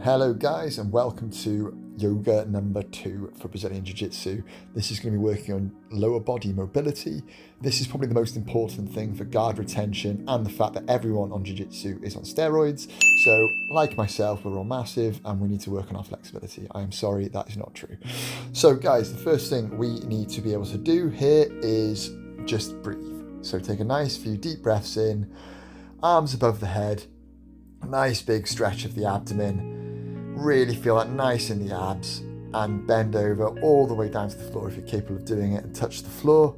Hello guys, and welcome to yoga number 2 for Brazilian Jiu-Jitsu. This is going to be working on lower body mobility. This is probably the most important thing for guard retention and the fact that everyone on Jiu-Jitsu is on steroids. So like myself, we're all massive and we need to work on our flexibility. I am sorry, that is not true. So guys, the first thing we need to be able to do here is just breathe. So take a nice few deep breaths in, arms above the head, a nice big stretch of the abdomen. Really feel that nice in the abs and bend over all the way down to the floor if you're capable of doing it and touch the floor.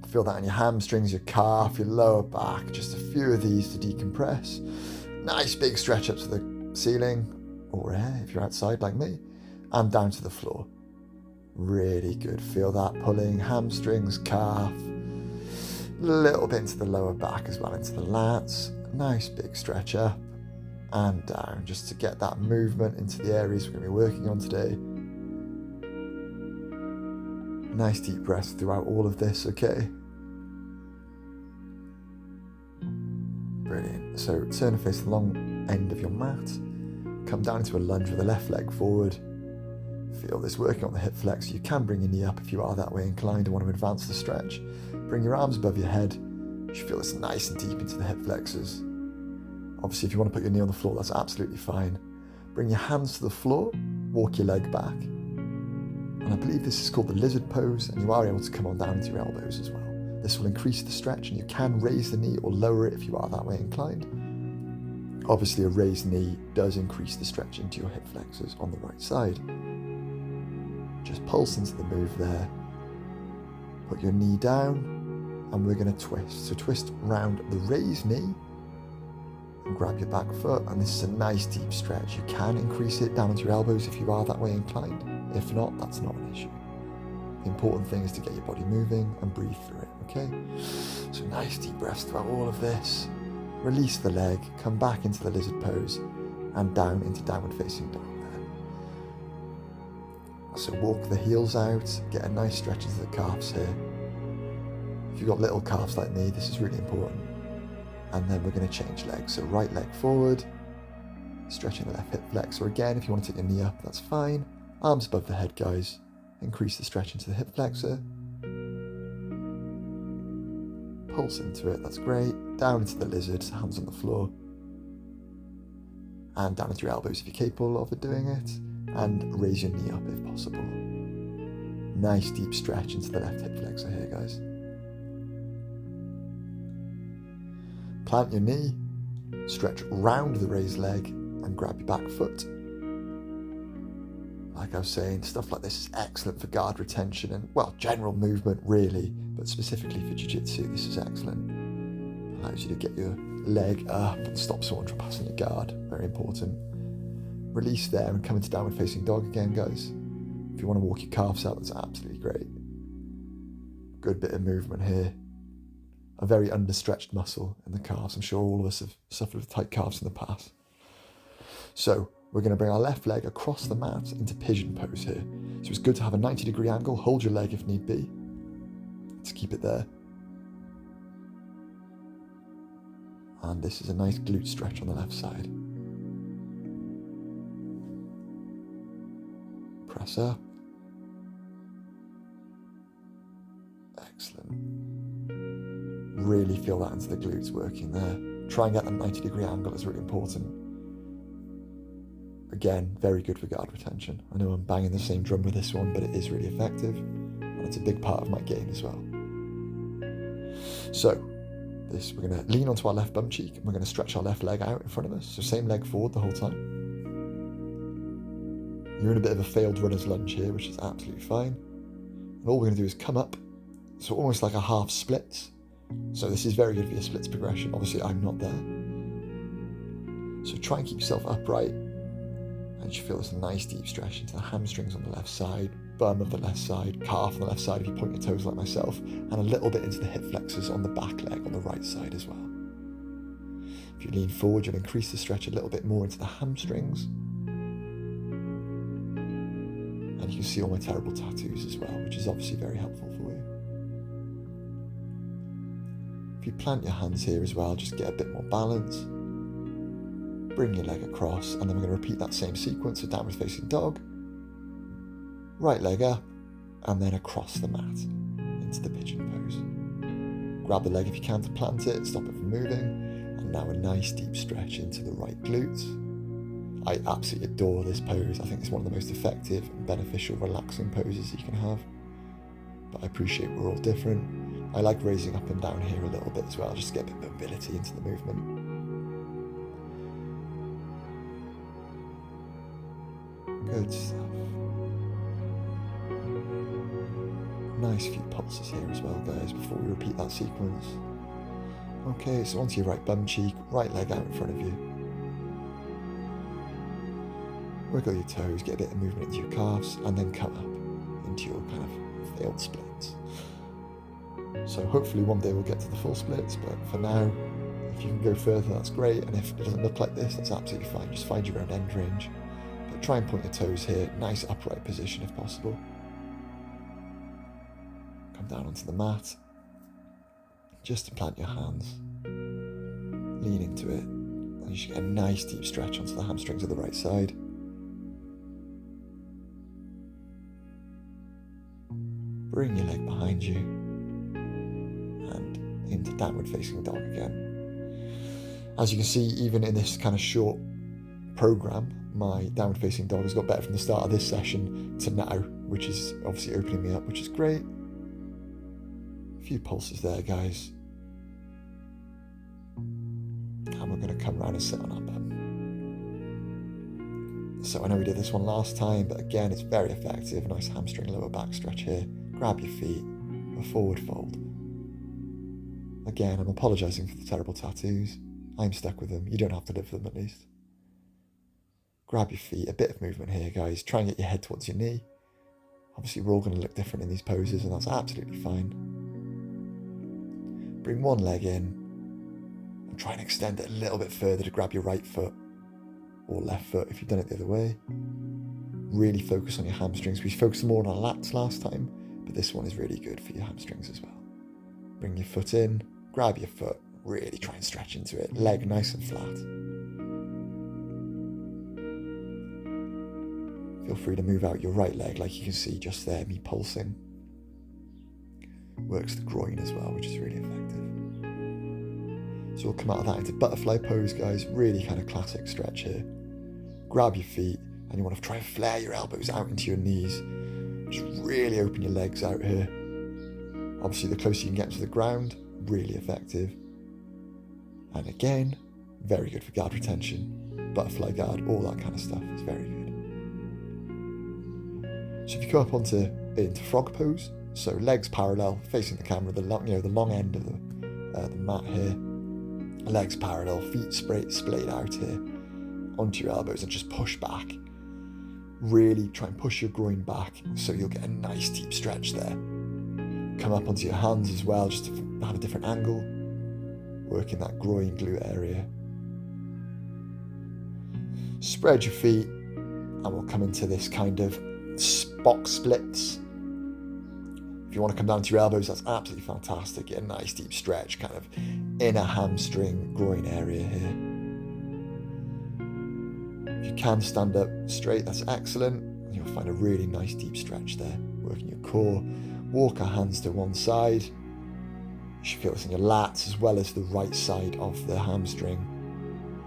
Feel that in your hamstrings, your calf, your lower back, just a few of these to decompress. Nice big stretch up to the ceiling or air if you're outside like me, and down to the floor. Really good. Feel that pulling hamstrings, calf, a little bit into the lower back as well, into the lats. Nice big stretch up and down, just to get that movement into the areas we're going to be working on today. Nice deep breaths throughout all of this, okay? Brilliant. So turn and face the long end of your mat. Come down into a lunge with the left leg forward. Feel this working on the hip flexor. You can bring your knee up if you are that way inclined and want to advance the stretch. Bring your arms above your head. You should feel this nice and deep into the hip flexors. Obviously, if you want to put your knee on the floor, that's absolutely fine. Bring your hands to the floor, walk your leg back. And I believe this is called the lizard pose, and you are able to come on down into your elbows as well. This will increase the stretch, and you can raise the knee or lower it if you are that way inclined. Obviously, a raised knee does increase the stretch into your hip flexors on the right side. Just pulse into the move there. Put your knee down, and we're going to twist. So twist round the raised knee, and grab your back foot, and this is a nice deep stretch. You can increase it down into your elbows if you are that way inclined. If not, that's not an issue. The important thing is to get your body moving and breathe through it, okay? So nice deep breaths throughout all of this. Release the leg, come back into the lizard pose and down into downward facing dog there. So walk the heels out, get a nice stretch into the calves here. If you've got little calves like me, this is really important. And then we're going to change legs. So right leg forward, stretching the left hip flexor. Again, if you want to take your knee up, that's fine. Arms above the head, guys. Increase the stretch into the hip flexor. Pulse into it, that's great. Down into the lizard, hands on the floor. And down into your elbows if you're capable of doing it. And raise your knee up if possible. Nice deep stretch into the left hip flexor here, guys. Plant your knee, stretch round the raised leg and grab your back foot. Like I was saying, stuff like this is excellent for guard retention and, well, general movement really, but specifically for Jiu-Jitsu, this is excellent. Allows you to get your leg up and stop someone from passing your guard, very important. Release there and come into downward facing dog again, guys. If you want to walk your calves out, that's absolutely great. Good bit of movement here. A very understretched muscle in the calves. I'm sure all of us have suffered with tight calves in the past. So we're going to bring our left leg across the mat into pigeon pose here. So it's good to have a 90-degree angle. Hold your leg if need be. Let's keep it there. And this is a nice glute stretch on the left side. Press up. Excellent. Really feel that into the glutes working there. Try and get that 90-degree angle is really important. Again, very good for guard retention. I know I'm banging the same drum with this one, but it is really effective. And it's a big part of my game as well. So, we're going to lean onto our left bum cheek and we're going to stretch our left leg out in front of us. So same leg forward the whole time. You're in a bit of a failed runner's lunge here, which is absolutely fine. And all we're going to do is come up, so almost like a half splits. So this is very good for your splits progression. Obviously, I'm not there. So try and keep yourself upright. And you feel this nice deep stretch into the hamstrings on the left side, bum of the left side, calf on the left side if you point your toes like myself, and a little bit into the hip flexors on the back leg on the right side as well. If you lean forward, you'll increase the stretch a little bit more into the hamstrings. And you can see all my terrible tattoos as well, which is obviously very helpful for you. If you plant your hands here as well, just get a bit more balance. Bring your leg across, and then we're going to repeat that same sequence of downward facing dog. Right leg up, and then across the mat into the pigeon pose. Grab the leg if you can to plant it, stop it from moving, and now a nice deep stretch into the right glute. I absolutely adore this pose. I think it's one of the most effective and beneficial relaxing poses you can have. But I appreciate we're all different. I like raising up and down here a little bit as well, just to get a bit of mobility into the movement. Good stuff. Nice few pulses here as well, guys, before we repeat that sequence. Okay, so onto your right bum cheek, right leg out in front of you. Wiggle your toes, get a bit of movement into your calves, and then come up into your kind of failed splits. So hopefully one day we'll get to the full splits, but for now, if you can go further, that's great, and if it doesn't look like this, that's absolutely fine. Just find your own end range. But try and point your toes here, nice upright position if possible. Come down onto the mat, just to plant your hands. Lean into it, and you should get a nice deep stretch onto the hamstrings of the right side. Bring your leg behind you, and into downward facing dog again. As you can see, even in this kind of short program, my downward facing dog has got better from the start of this session to now, which is obviously opening me up, which is great. A few pulses there, guys. And we're going to come around and sit on our bum. So I know we did this one last time, but again, it's very effective. Nice hamstring lower back stretch here. Grab your feet, a forward fold. Again, I'm apologising for the terrible tattoos. I'm stuck with them. You don't have to live with them, at least. Grab your feet, a bit of movement here, guys. Try and get your head towards your knee. Obviously, we're all going to look different in these poses, and that's absolutely fine. Bring one leg in, and try and extend it a little bit further to grab your right foot, or left foot if you've done it the other way. Really focus on your hamstrings. We focused more on our lats last time, but this one is really good for your hamstrings as well. Bring your foot in, grab your foot, really try and stretch into it. Leg nice and flat. Feel free to move out your right leg, like you can see just there, me pulsing. Works the groin as well, which is really effective. So we'll come out of that into butterfly pose, guys. Really kind of classic stretch here. Grab your feet, and you want to try and flare your elbows out into your knees. Just really open your legs out here. Obviously, the closer you can get to the ground, really effective. And again, very good for guard retention, butterfly guard, all that kind of stuff. It's very good. So if you come up into frog pose, so legs parallel, facing the camera, the long end of the mat here. Legs parallel, feet splayed out here, onto your elbows, and just push back. Really try and push your groin back so you'll get a nice deep stretch there. Come up onto your hands as well, just to have a different angle. Working that groin glute area. Spread your feet, and we'll come into this kind of box splits. If you want to come down to your elbows, that's absolutely fantastic. Get a nice deep stretch, kind of inner hamstring, groin area here. If you can stand up straight, that's excellent. And you'll find a really nice deep stretch there. Working your core. Walk our hands to one side. You should feel this in your lats as well as the right side of the hamstring.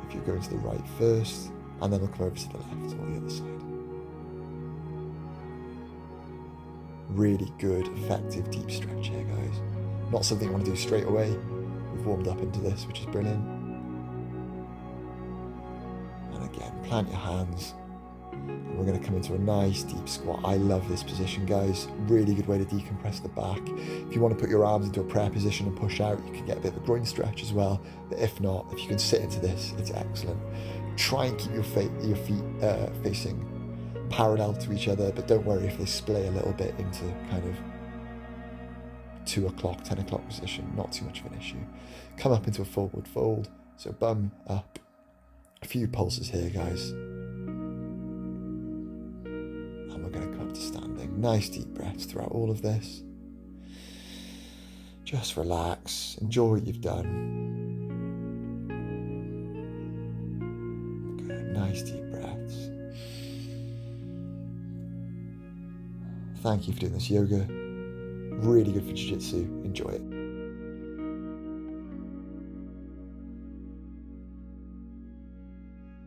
If you're going to the right first, and then we'll come over to the left or the other side. Really good, effective deep stretch here, guys. Not something you want to do straight away. We've warmed up into this, which is brilliant. And again, plant your hands. And we're going to come into a nice deep squat. I love this position, guys. Really good way to decompress the back. If you want to put your arms into a prayer position and push out, you can get a bit of a groin stretch as well. But if not, if you can sit into this, it's excellent. Try and keep your feet facing parallel to each other, but don't worry if they splay a little bit into kind of 2 o'clock, 10 o'clock position. Not too much of an issue. Come up into a forward fold. So bum up. A few pulses here, guys. And we're going to come up to standing. Nice deep breaths throughout all of this. Just relax. Enjoy what you've done. Nice deep breaths. Thank you for doing this yoga. Really good for jiu-jitsu. Enjoy it.